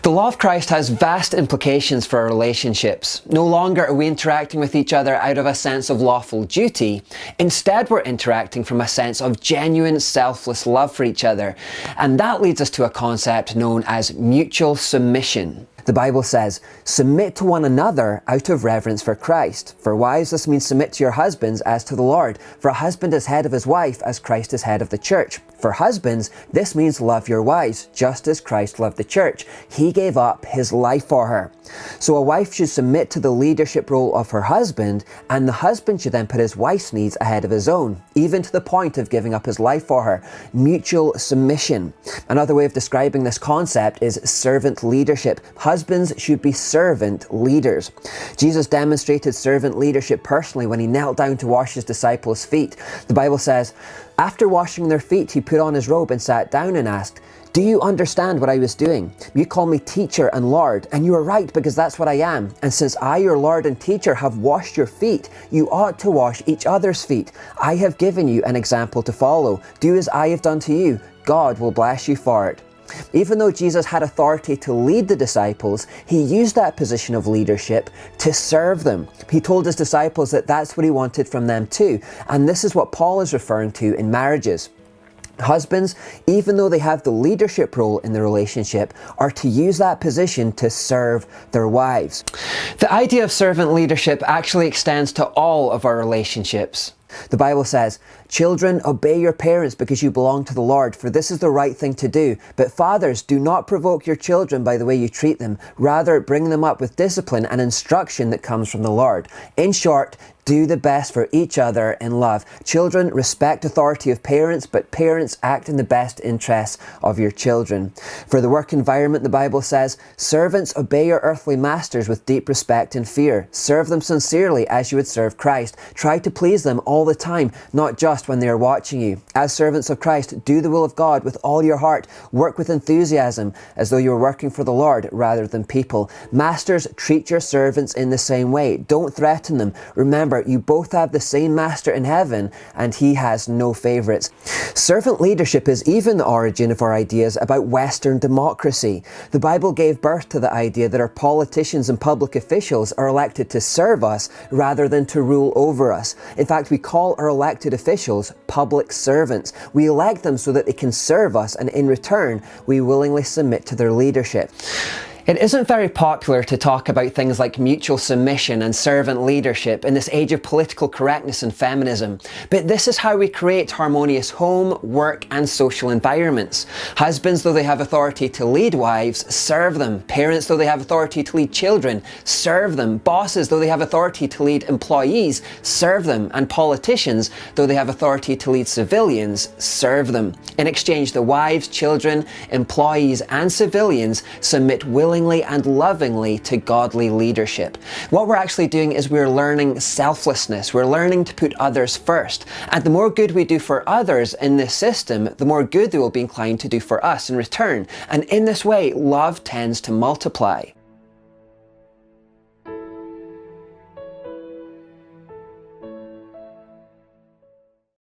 The law of Christ has vast implications for our relationships. No longer are we interacting with each other out of a sense of lawful duty. Instead, we're interacting from a sense of genuine, selfless love for each other. And that leads us to a concept known as mutual submission. The Bible says, submit to one another out of reverence for Christ. For wives, this means submit to your husbands as to the Lord. For a husband is head of his wife, as Christ is head of the church. For husbands, this means love your wives, just as Christ loved the church. He gave up his life for her. So a wife should submit to the leadership role of her husband, and the husband should then put his wife's needs ahead of his own, even to the point of giving up his life for her. Mutual submission. Another way of describing this concept is servant leadership. Husbands should be servant leaders. Jesus demonstrated servant leadership personally when he knelt down to wash his disciples' feet. The Bible says, after washing their feet, he put on his robe and sat down and asked, do you understand what I was doing? You call me teacher and Lord, and you are right because that's what I am. And since I, your Lord and teacher, have washed your feet, you ought to wash each other's feet. I have given you an example to follow. Do as I have done to you. God will bless you for it. Even though Jesus had authority to lead the disciples, he used that position of leadership to serve them. He told his disciples that that's what he wanted from them too. And this is what Paul is referring to in marriages. Husbands, even though they have the leadership role in the relationship, are to use that position to serve their wives. The idea of servant leadership actually extends to all of our relationships. The Bible says, children, obey your parents because you belong to the Lord, for this is the right thing to do. But fathers, do not provoke your children by the way you treat them. Rather, bring them up with discipline and instruction that comes from the Lord. In short, do the best for each other in love. Children, respect authority of parents, but parents, act in the best interests of your children. For the work environment, the Bible says, servants, obey your earthly masters with deep respect and fear. Serve them sincerely as you would serve Christ. Try to please them all the time, not just when they are watching you. As servants of Christ, do the will of God with all your heart. Work with enthusiasm, as though you were working for the Lord rather than people. Masters, treat your servants in the same way. Don't threaten them. Remember, you both have the same master in heaven, and he has no favorites. Servant leadership is even the origin of our ideas about Western democracy. The Bible gave birth to the idea that our politicians and public officials are elected to serve us rather than to rule over us. In fact, we call our elected officials public servants. We elect them so that they can serve us, and in return, we willingly submit to their leadership. It isn't very popular to talk about things like mutual submission and servant leadership in this age of political correctness and feminism, but this is how we create harmonious home, work and social environments. Husbands, though they have authority to lead wives, serve them. Parents, though they have authority to lead children, serve them. Bosses, though they have authority to lead employees, serve them. And politicians, though they have authority to lead civilians, serve them. In exchange, the wives, children, employees and civilians submit willingly and lovingly to godly leadership. What we're actually doing is we're learning selflessness. We're learning to put others first. And the more good we do for others in this system, the more good they will be inclined to do for us in return. And in this way, love tends to multiply.